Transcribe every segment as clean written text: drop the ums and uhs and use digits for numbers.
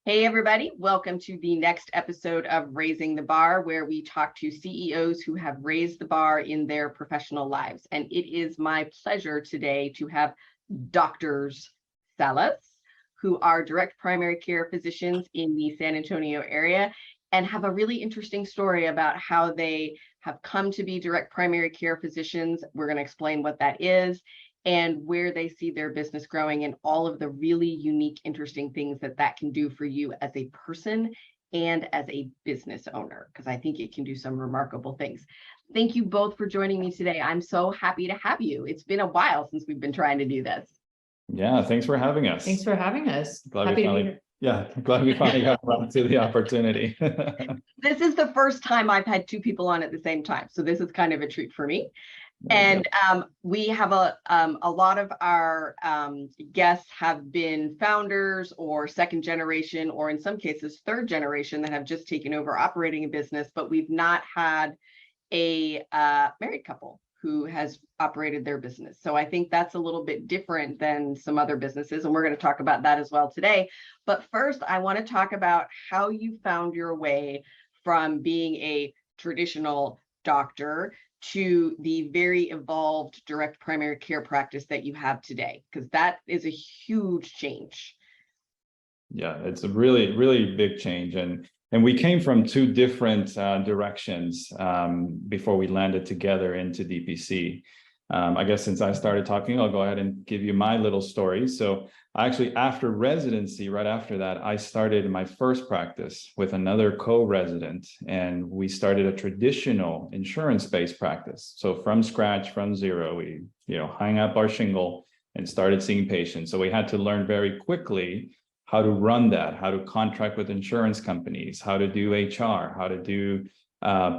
Hey, everybody. Welcome to the next episode of Raising the Bar, where we talk to CEOs who have raised the bar in their professional lives. And it is my pleasure today to have doctors Salas, who are direct primary care physicians in the San Antonio area, and have a really interesting story about how they have come to be direct primary care physicians. We're going to explain what that is and where they see their business growing and all of the really unique, interesting things that that can do for you as a person and as a business owner, because I think it can do some remarkable things. Thank you both for joining me today. I'm so happy to have you. It's been a while since we've been trying to do this. Yeah, thanks for having us. Thanks for having us. Glad Happy we to be finally, here. yeah, glad we finally got around to the opportunity. This is the first time I've had two people on at the same time, so this is kind of a treat for me. And we have a lot of our guests have been founders or second generation, or in some cases, third generation that have just taken over operating a business, but we've not had a married couple who has operated their business. So I think that's a little bit different than some other businesses. And we're going to talk about that as well today. But first, I want to talk about how you found your way from being a traditional doctor to the very evolved direct primary care practice that you have today, because that is a huge change. Yeah, it's a really, really big change. And we came from two different directions before we landed together into DPC. I guess since I started talking, I'll go ahead and give you my little story. So actually, after residency, right after that, I started my first practice with another co-resident, and we started a traditional insurance-based practice. So from scratch, from zero, we hung up our shingle and started seeing patients. So we had to learn very quickly how to run that, how to contract with insurance companies, how to do HR, how to do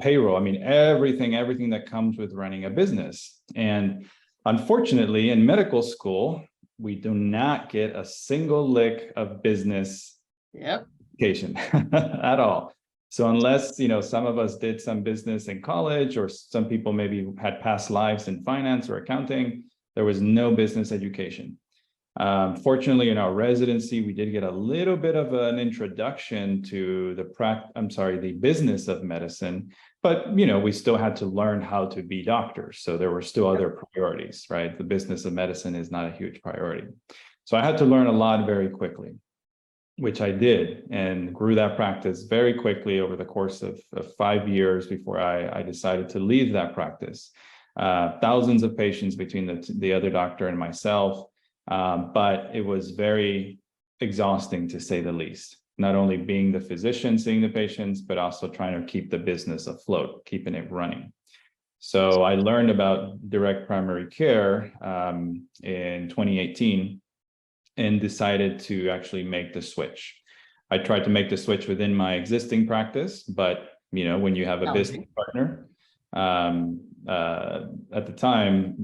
payroll. I mean, everything that comes with running a business. And unfortunately, in medical school, we do not get a single lick of business education at all. So unless, some of us did some business in college, or some people maybe had past lives in finance or accounting, there was no business education. Fortunately, in our residency, we did get a little bit of an introduction to the business of medicine, but we still had to learn how to be doctors. So there were still other priorities, right? The business of medicine is not a huge priority. So I had to learn a lot very quickly, which I did, and grew that practice very quickly over the course of 5 years before I decided to leave that practice. Thousands of patients between the other doctor and myself. But it was very exhausting, to say the least, not only being the physician seeing the patients, but also trying to keep the business afloat, keeping it running. So I learned about direct primary care in 2018 and decided to actually make the switch. I tried to make the switch within my existing practice, but when you have a business partner, at the time,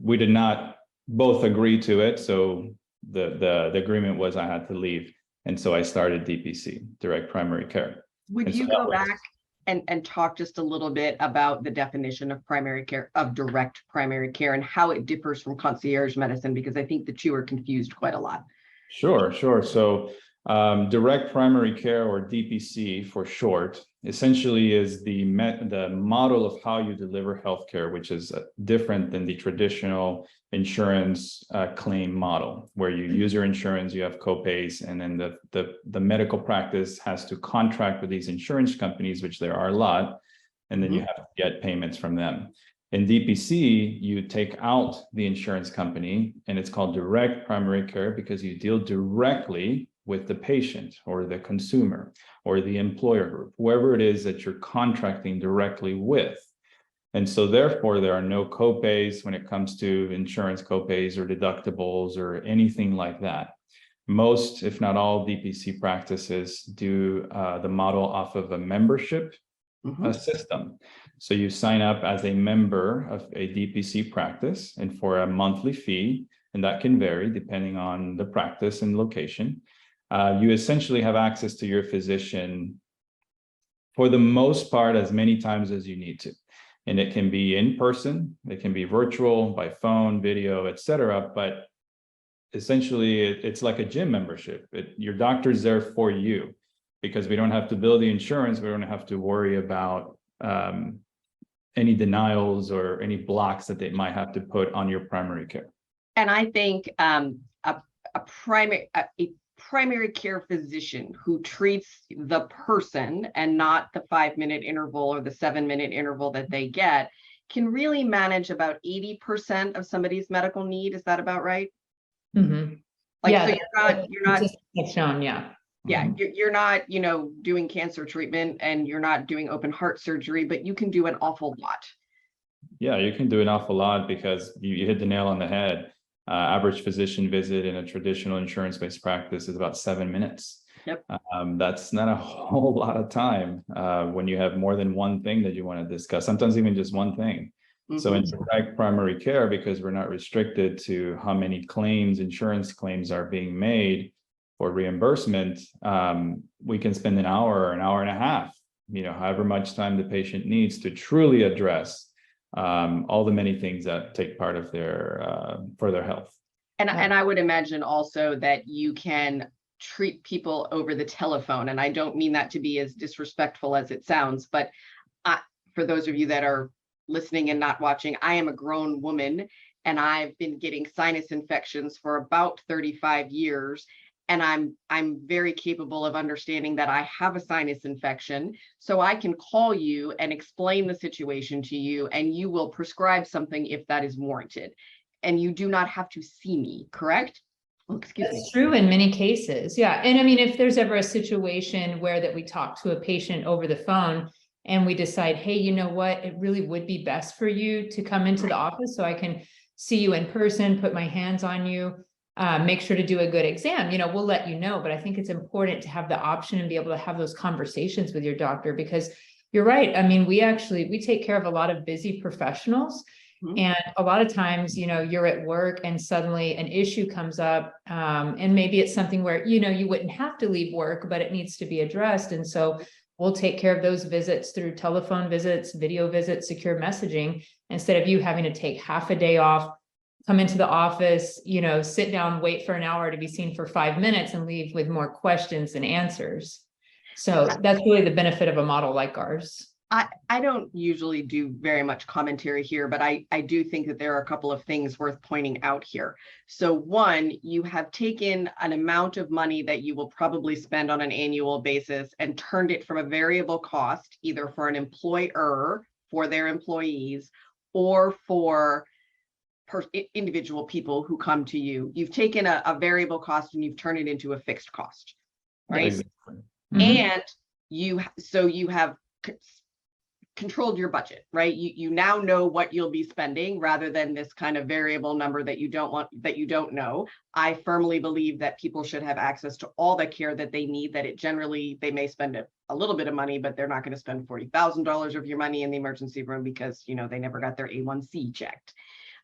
we did not both agreed to it. So the agreement was I had to leave. And so I started DPC, direct primary care. Would you go back and talk just a little bit about the definition of primary care, of direct primary care, and how it differs from concierge medicine? Because I think the two are confused quite a lot. Sure. So direct primary care, or DPC for short, essentially is the model of how you deliver healthcare, which is different than the traditional insurance claim model, where you use your insurance, you have copays, and then the medical practice has to contract with these insurance companies, which there are a lot, and then you have to get payments from them. In DPC, you take out the insurance company, and it's called direct primary care because you deal directly with the patient or the consumer or the employer group, whoever it is that you're contracting directly with. And so therefore, there are no copays when it comes to insurance copays or deductibles or anything like that. Most, if not all, DPC practices do the model off of a membership system. So you sign up as a member of a DPC practice, and for a monthly fee, and that can vary depending on the practice and location, you essentially have access to your physician for the most part as many times as you need to. And it can be in person, it can be virtual, by phone, video, etc. But essentially it's like a gym membership. Your doctor's there for you, because we don't have to bill the insurance. We don't have to worry about any denials or any blocks that they might have to put on your primary care. And I think a primary care physician who treats the person and not the 5-minute interval or the 7-minute interval that they get can really manage about 80% of somebody's medical need. Is that about right? Mm-hmm. Like, yeah, so you're not shown, yeah. Yeah, you're not, doing cancer treatment, and you're not doing open heart surgery, but you can do an awful lot. Yeah, you can do an awful lot, because you hit the nail on the head. Average physician visit in a traditional insurance-based practice is about 7 minutes. Yep. That's not a whole lot of time when you have more than one thing that you want to discuss, sometimes even just one thing. So in direct primary care, because we're not restricted to how many insurance claims are being made for reimbursement, we can spend an hour or an hour and a half, however much time the patient needs to truly address all the many things that take part of for their health. And I would imagine also that you can treat people over the telephone. And I don't mean that to be as disrespectful as it sounds, but for those of you that are listening and not watching, I am a grown woman, and I've been getting sinus infections for about 35 years. And I'm very capable of understanding that I have a sinus infection. So I can call you and explain the situation to you, and you will prescribe something if that is warranted. And you do not have to see me, correct? That's true in many cases. Yeah. And I mean, if there's ever a situation where that we talk to a patient over the phone and we decide, hey, you know what, it really would be best for you to come into the office so I can see you in person, put my hands on you, make sure to do a good exam, we'll let you know. But I think it's important to have the option and be able to have those conversations with your doctor, because you're right. I mean, we take care of a lot of busy professionals. And a lot of times, you're at work and suddenly an issue comes up, and maybe it's something where, you wouldn't have to leave work, but it needs to be addressed. And so we'll take care of those visits through telephone visits, video visits, secure messaging, instead of you having to take half a day off, come into the office, sit down, wait for an hour to be seen for 5 minutes and leave with more questions and answers. So that's really the benefit of a model like ours. I don't usually do very much commentary here, but I do think that there are a couple of things worth pointing out here. So one, you have taken an amount of money that you will probably spend on an annual basis and turned it from a variable cost, either for an employer for their employees or for individual people who come to you. You've taken a variable cost and you've turned it into a fixed cost, right? Exactly. And you have controlled your budget, right? You now know what you'll be spending rather than this kind of variable number that you don't know. I firmly believe that people should have access to all the care that they need, that they may spend a little bit of money, but they're not going to spend $40,000 of your money in the emergency room because, they never got their A1C checked.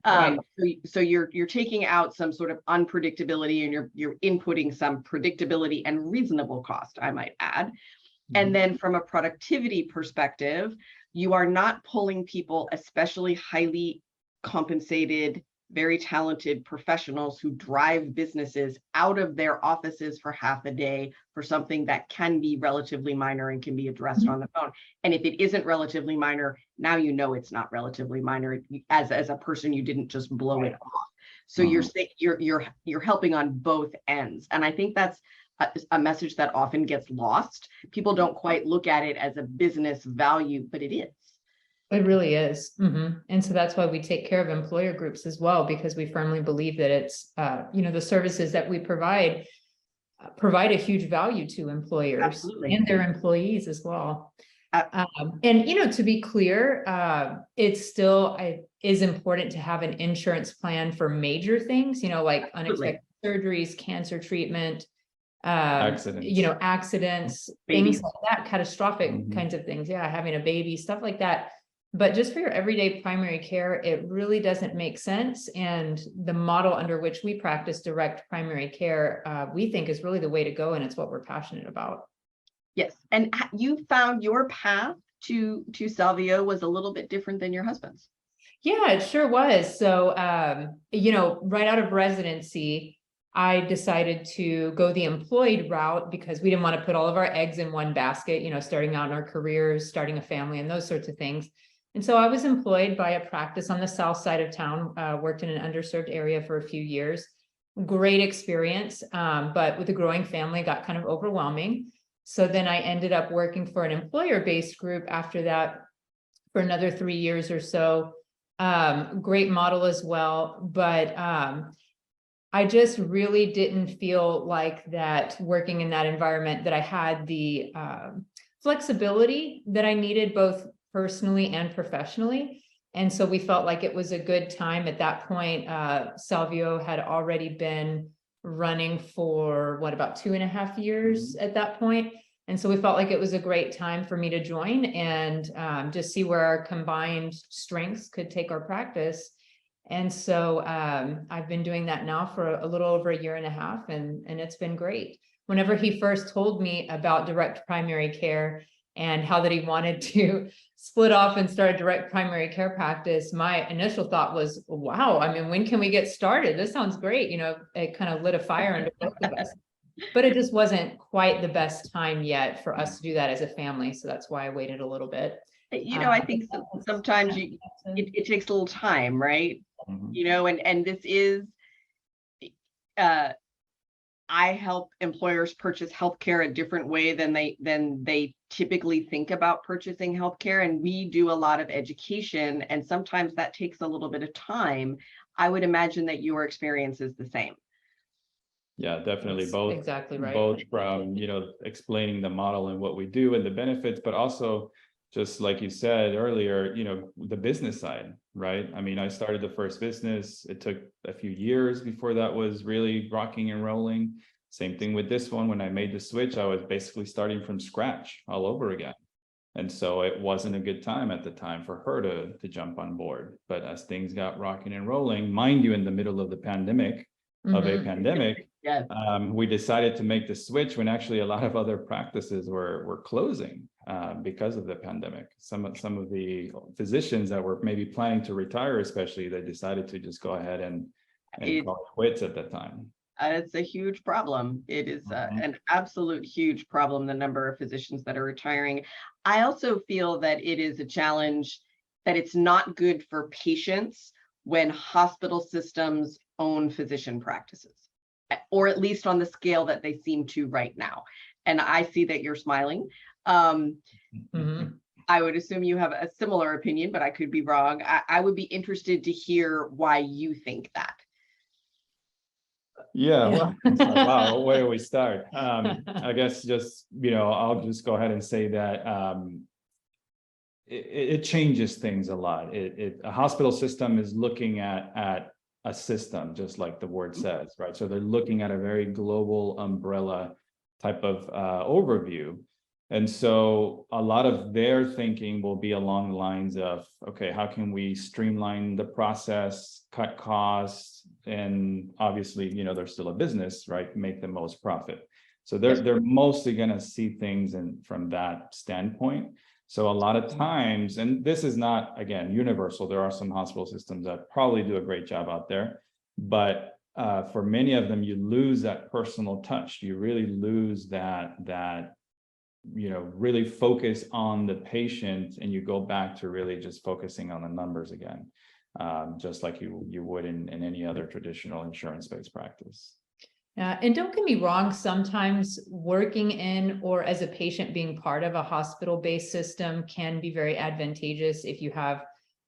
Right. So you're taking out some sort of unpredictability, and you're inputting some predictability and reasonable cost, I might add. And then from a productivity perspective, you are not pulling people, especially highly compensated, very talented professionals who drive businesses, out of their offices for half a day for something that can be relatively minor and can be addressed on the phone. And if it isn't relatively minor, now it's not relatively minor. As a person, you didn't just blow it off. So you're helping on both ends. And I think that's a message that often gets lost. People don't quite look at it as a business value, but it is. It really is. And so that's why we take care of employer groups as well, because we firmly believe that it's, the services that we provide a huge value to employers. Absolutely. And their employees as well. And, to be clear, it's still is important to have an insurance plan for major things, like unexpected surgeries, cancer treatment, accidents, Babies. things like that, catastrophic kinds of things. Yeah. Having a baby, stuff like that. But just for your everyday primary care, it really doesn't make sense. And the model under which we practice direct primary care, we think is really the way to go. And it's what we're passionate about. Yes. And you found your path to Salvio was a little bit different than your husband's. Yeah, it sure was. So, right out of residency, I decided to go the employed route because we didn't want to put all of our eggs in one basket, you know, starting out in our careers, starting a family and those sorts of things. And so I was employed by a practice on the south side of town, worked in an underserved area for a few years. Great experience, but with a growing family, got kind of overwhelming. So then I ended up working for an employer-based group after that for another 3 years or so. Great model as well, but I just really didn't feel like that working in that environment, that I had the flexibility that I needed both personally and professionally. And so we felt like it was a good time at that point. Salvio had already been running for about 2.5 years at that point. And so we felt like it was a great time for me to join and just see where our combined strengths could take our practice. And so I've been doing that now for a little over 1.5 years, and it's been great. Whenever he first told me about direct primary care and how that he wanted to split off and start a direct primary care practice, my initial thought was, wow, I mean, when can we get started? This sounds great. You know, it kind of lit a fire under both of us. But it just wasn't quite the best time yet for us to do that as a family. So that's why I waited a little bit. You know, I think sometimes it takes a little time, right? You know, and this is, I help employers purchase healthcare a different way than they typically think about purchasing healthcare. And we do a lot of education, and sometimes that takes a little bit of time. I would imagine that your experience is the same. Yeah, definitely. That's Both exactly right. Both from, you know, explaining the model and what we do and the benefits, but also just like you said earlier, you know, the business side, right? I mean, I started the first business. It took a few years before that was really rocking and rolling. Same thing with this one. When I made the switch, I was basically starting from scratch all over again. And so it wasn't a good time at the time for her to jump on board. But as things got rocking and rolling, mind you, in the middle of the pandemic, Yes. we decided to make the switch when actually a lot of other practices were closing because of the pandemic. Some of the physicians that were maybe planning to retire, especially, they decided to just go ahead and call it quits at that time. It's a huge problem. It is an absolute huge problem, the number of physicians that are retiring. I also feel that it is a challenge, that it's not good for patients when hospital systems own physician practices, or at least on the scale that they seem to right now. And I see that you're smiling. I would assume you have a similar opinion, but I could be wrong. I would be interested to hear why you think that. Yeah, well, wow, where do we start? I guess just, you know, I'll just go ahead and say that it changes things a lot. A hospital system is looking at a system, just like the word says, right? So they're looking at a very global umbrella type of overview. And so a lot of their thinking will be along the lines of, okay, how can we streamline the process, cut costs, and obviously, you know, they're still a business, right? Make the most profit. So they're mostly going to see things from that standpoint. So a lot of times, and this is not, again, universal, there are some hospital systems that probably do a great job out there, but for many of them, you lose that personal touch. You really lose that, you know, really focus on the patient, and you go back to really just focusing on the numbers again, just like you would in any other traditional insurance-based practice. And don't get me wrong, sometimes working in or as a patient being part of a hospital-based system can be very advantageous if you have,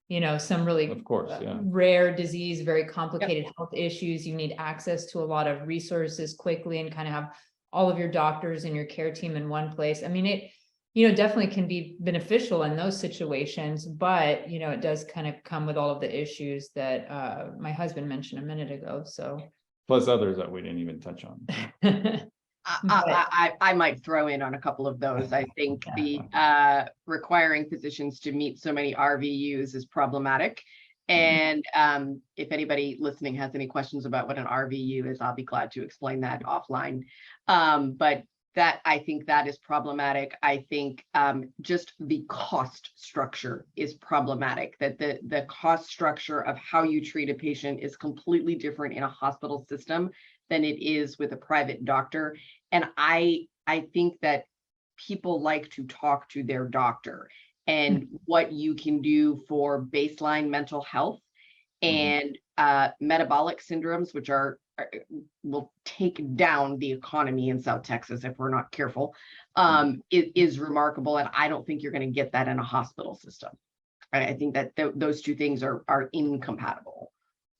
you know, some really of course, rare disease, very complicated health issues. You need access to a lot of resources quickly and kind of have all of your doctors and your care team in one place. I mean, it, you know, definitely can be beneficial in those situations, but, you know, it does kind of come with all of the issues that my husband mentioned a minute ago. So. Plus others that we didn't even touch on. I might throw in on a couple of those. I think the requiring physicians to meet so many RVUs is problematic. And if anybody listening has any questions about what an RVU is, I'll be glad to explain that offline. But that, I think that is problematic. I think just the cost structure is problematic, that the cost structure of how you treat a patient is completely different in a hospital system than it is with a private doctor. And I think that people like to talk to their doctor and what you can do for baseline mental health and metabolic syndromes, which will take down the economy in South Texas if we're not careful, is remarkable. And I don't think you're going to get that in a hospital system. I think that those two things are incompatible.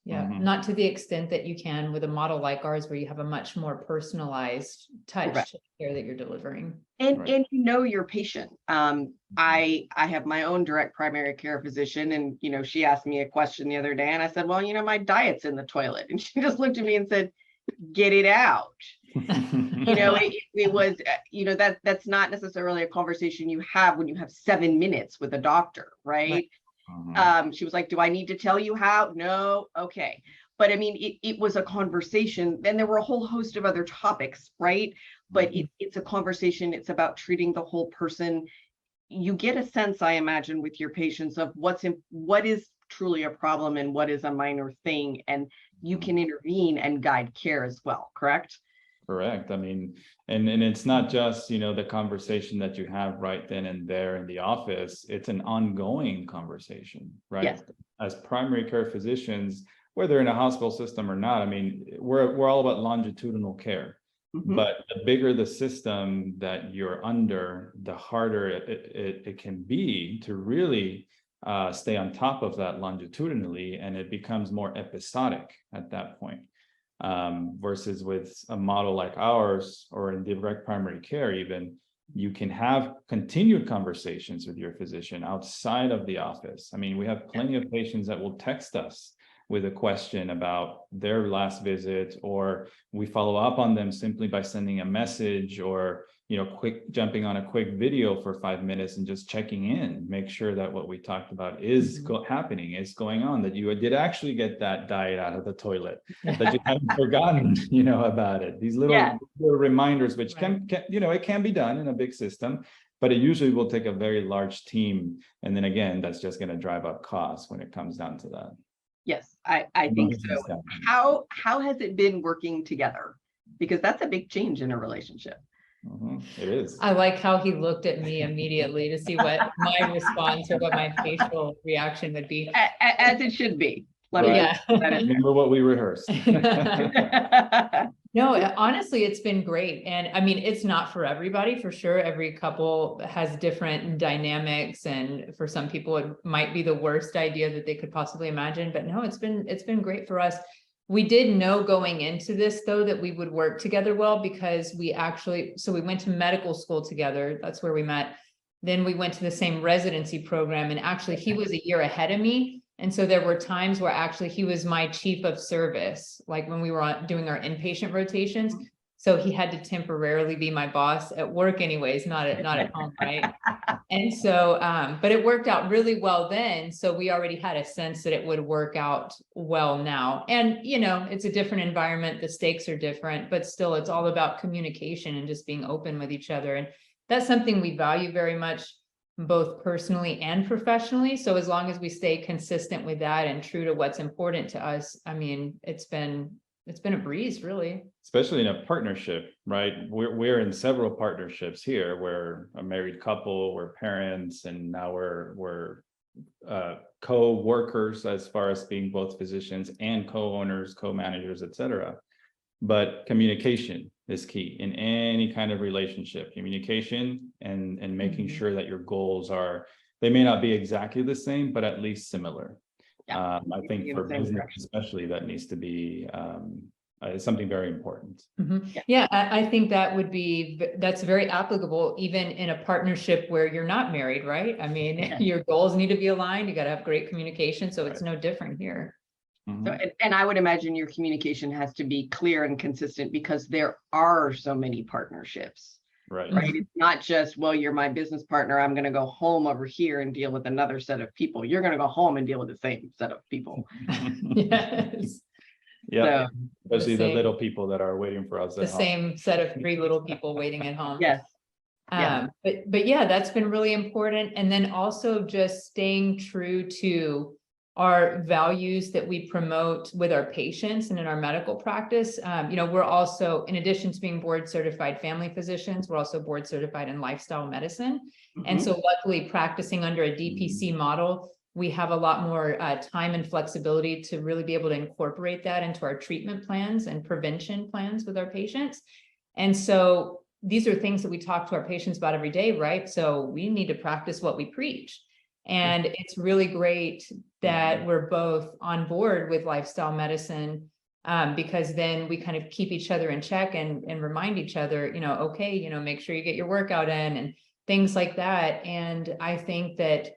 Yeah, not to the extent that you can with a model like ours, where you have a much more personalized touch to the care that you're delivering. And you know your patient. I have my own direct primary care physician, and she asked me a question the other day, and I said, well, my diet's in the toilet, and she just looked at me and said, get it out. It was, that's not necessarily a conversation you have when you have 7 minutes with a doctor, right? She was like, do I need to tell you how? No. Okay. But I mean, it was a conversation. Then there were a whole host of other topics, right? But it's a conversation. It's about treating the whole person. You get a sense, I imagine, with your patients of what is truly a problem and what is a minor thing. And you can intervene and guide care as well, correct? Correct. I mean, and it's not just, the conversation that you have right then and there in the office. It's an ongoing conversation, right? Yes. As primary care physicians, whether in a hospital system or not, I mean, we're all about longitudinal care. But the bigger the system that you're under, the harder it can be to really stay on top of that longitudinally, and it becomes more episodic at that point. Versus with a model like ours, or in direct primary care, even, you can have continued conversations with your physician outside of the office. I mean, we have plenty of patients that will text us with a question about their last visit, or we follow up on them simply by sending a message, or quick jumping on a quick video for 5 minutes and just checking in, make sure that what we talked about is happening, is going on, that you did actually get that diet out of the toilet, that you haven't forgotten, about it. These little reminders, which can it can be done in a big system, but it usually will take a very large team. And then again, that's just going to drive up costs when it comes down to that. Yes, I think so. How has it been working together? Because that's a big change in a relationship. It is. I like how he looked at me immediately to see what my response or what my facial reaction would be. As it should be. Remember what we rehearsed. No, honestly, it's been great. And I mean, it's not for everybody, for sure. Every couple has different dynamics. And for some people, it might be the worst idea that they could possibly imagine. But no, it's been great for us. We did know going into this, though, that we would work together well, because we went to medical school together. That's where we met. Then we went to the same residency program. And actually, he was a year ahead of me. And so there were times where actually he was my chief of service, like when we were doing our inpatient rotations. So he had to temporarily be my boss at work anyways, not at home, right? And so, but it worked out really well then. So we already had a sense that it would work out well now. And, it's a different environment. The stakes are different, but still it's all about communication and just being open with each other. And that's something we value very much, both personally and professionally. So as long as we stay consistent with that and true to what's important to us, I mean, it's been a breeze, really. Especially in a partnership, right? We're in several partnerships here. We're a married couple, we're parents, and now we're co-workers as far as being both physicians and co-owners, co-managers, etc. But communication is key in any kind of relationship. Communication and making sure that your goals they may not be exactly the same, but at least similar. I think for business especially, that needs to be something very important. Yeah, I think that's very applicable even in a partnership where you're not married, right? I mean, your goals need to be aligned. You got to have great communication. So it's no different here. So, and I would imagine your communication has to be clear and consistent, because there are so many partnerships. Right. It's not just, well, you're my business partner, I'm going to go home over here and deal with another set of people. You're going to go home and deal with the same set of people. Yes. Yeah. So, especially the little people that are waiting for us. The same set of 3 little people waiting at home. Yes. But yeah, that's been really important. And then also just staying true to our values that we promote with our patients and in our medical practice. We're also, in addition to being board certified family physicians, we're also board certified in lifestyle medicine. And so luckily, practicing under a DPC model, we have a lot more time and flexibility to really be able to incorporate that into our treatment plans and prevention plans with our patients. And so these are things that we talk to our patients about every day, right? So we need to practice what we preach. And it's really great that we're both on board with lifestyle medicine, because then we kind of keep each other in check and remind each other, okay, make sure you get your workout in and things like that. And I think that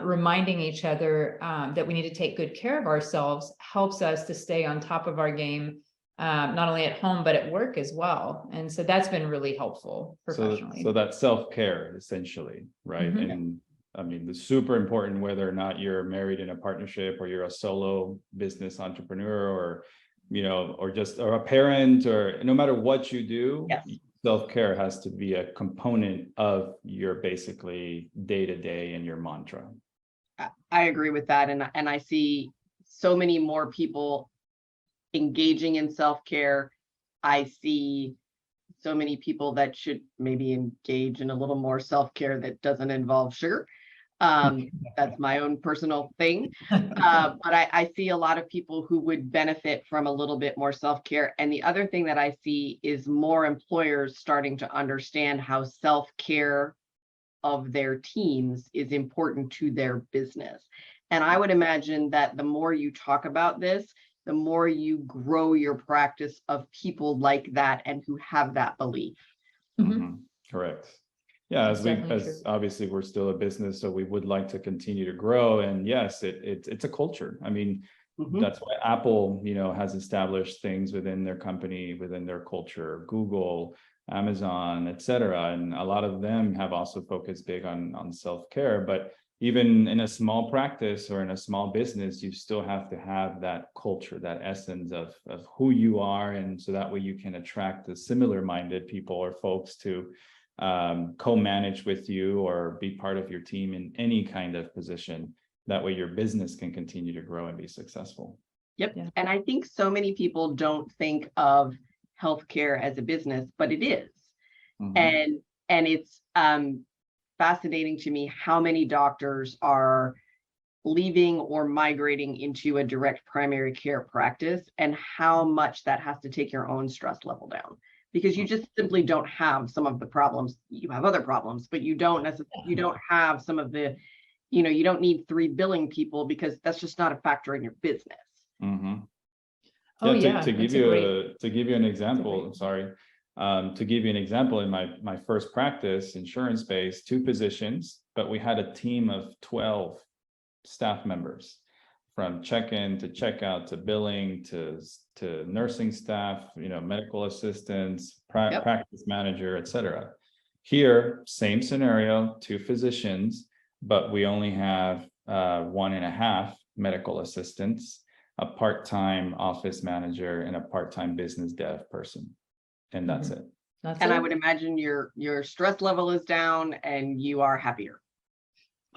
reminding each other that we need to take good care of ourselves helps us to stay on top of our game, not only at home, but at work as well. And so that's been really helpful professionally. So that's self-care essentially, right? Mhm. And I mean, it's super important whether or not you're married in a partnership or you're a solo business entrepreneur or, or a parent, or no matter what you do, Yes. self-care has to be a component of your basically day-to-day and your mantra. I agree with that. And I see so many more people engaging in self-care. I see so many people that should maybe engage in a little more self-care that doesn't involve sugar. That's my own personal thing. But I see a lot of people who would benefit from a little bit more self-care. And the other thing that I see is more employers starting to understand how self-care of their teams is important to their business. And I would imagine that the more you talk about this, the more you grow your practice of people like that and who have that belief. Correct. Yeah, That's definitely as true. obviously we're still a business, so we would like to continue to grow. And yes, it's a culture. I mean, that's why Apple, has established things within their company, within their culture, Google, Amazon, et cetera. And a lot of them have also focused big on self-care. But even in a small practice or in a small business, you still have to have that culture, that essence of who you are. And so that way you can attract the similar minded people or folks to co-manage with you or be part of your team in any kind of position. That way your business can continue to grow and be successful. Yep. Yeah. And I think so many people don't think of healthcare as a business, but it is. And it's fascinating to me how many doctors are leaving or migrating into a direct primary care practice and how much that has to take your own stress level down, because you just simply don't have some of the problems. You have other problems, but you don't necessarily, you don't have some of the, you don't need 3 billing people because that's just not a factor in your business. Oh yeah, to give you an example, to give you an example, in my first practice, insurance based, 2 positions, but we had a team of 12 staff members, from check-in to checkout to billing to nursing staff, medical assistants, practice manager, etc. Here, same scenario, 2 physicians, but we only have 1.5 medical assistants, a part-time office manager, and a part-time business dev person. And that's it. And I would imagine your stress level is down and you are happier.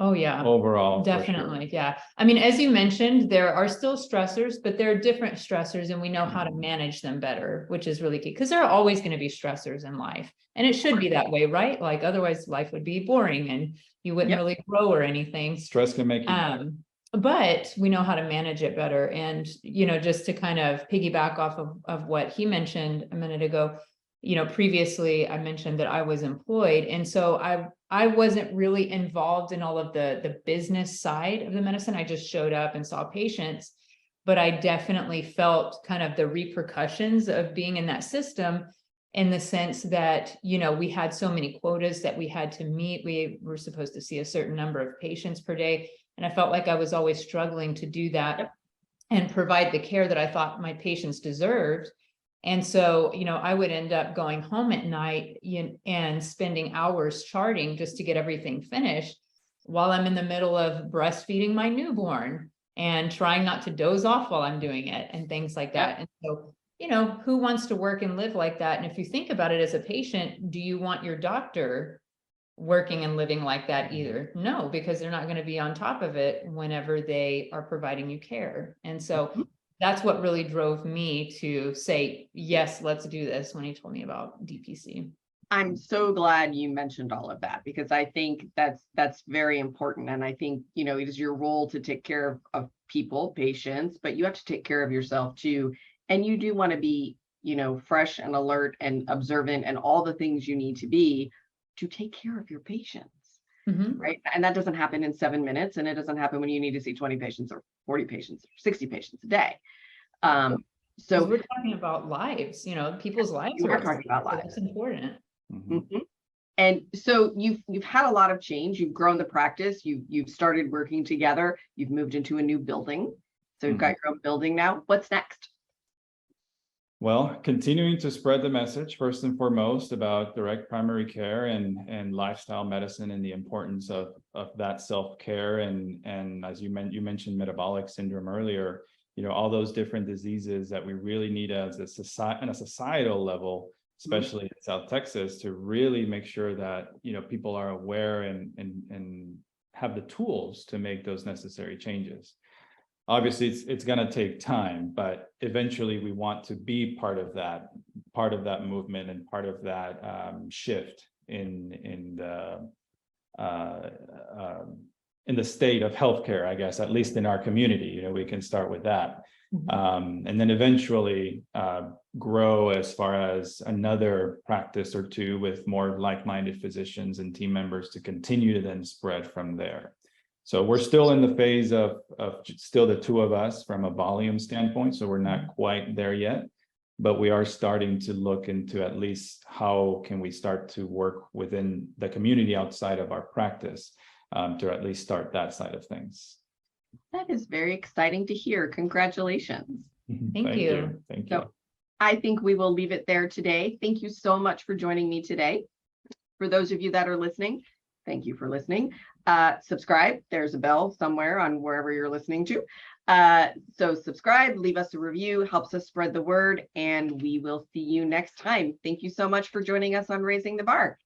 Oh yeah, overall, definitely. Yeah. I mean, as you mentioned, there are still stressors, but there are different stressors and we know how to manage them better, which is really key, because there are always going to be stressors in life, and it should be that way, right? Like otherwise life would be boring and you wouldn't really grow or anything. Stress can make you but we know how to manage it better. And, just to kind of piggyback off of what he mentioned a minute ago, previously I mentioned that I was employed. And so I wasn't really involved in all of the business side of the medicine. I just showed up and saw patients, but I definitely felt kind of the repercussions of being in that system, in the sense that, we had so many quotas that we had to meet. We were supposed to see a certain number of patients per day. And I felt like I was always struggling to do that and provide the care that I thought my patients deserved. And so, I would end up going home at night and spending hours charting just to get everything finished, while I'm in the middle of breastfeeding my newborn and trying not to doze off while I'm doing it and things like that. And so, who wants to work and live like that? And if you think about it as a patient, do you want your doctor working and living like that either. No, because they're not going to be on top of it whenever they are providing you care. And so that's what really drove me to say, yes, let's do this when he told me about DPC. I'm so glad you mentioned all of that, because I think that's very important. And I think, you know, it is your role to take care of people, patients, but you have to take care of yourself too. And you do want to be, you know, fresh and alert and observant and all the things you need to be to take care of your patients, right? And that doesn't happen in 7 minutes, and it doesn't happen when you need to see 20 patients or 40 patients or 60 patients a day. So we're talking about lives, you know, people's lives. You are talking about lives. That's important. And so you've had a lot of change. You've grown the practice. You've started working together. You've moved into a new building. So you've got your own building now. What's next? Well, continuing to spread the message first and foremost about direct primary care and lifestyle medicine and the importance of that self-care, and as you mentioned metabolic syndrome earlier, you know, all those different diseases that we really need as a society, on a societal level, especially in South Texas, to really make sure that, you know, people are aware and have the tools to make those necessary changes. Obviously, it's going to take time, but eventually we want to be part of that movement and part of that shift in the state of healthcare, I guess, at least in our community. You know, we can start with that, and then eventually grow as far as another practice or two with more like-minded physicians and team members to continue to then spread from there. So we're still in the phase of still the two of us from a volume standpoint. So we're not quite there yet, but we are starting to look into at least how can we start to work within the community outside of our practice to at least start that side of things. That is very exciting to hear. Congratulations. Thank you. Thank you. So I think we will leave it there today. Thank you so much for joining me today. For those of you that are listening, thank you for listening. Subscribe. There's a bell somewhere on wherever you're listening to. So subscribe, leave us a review, helps us spread the word, and we will see you next time. Thank you so much for joining us on Raising the Bar.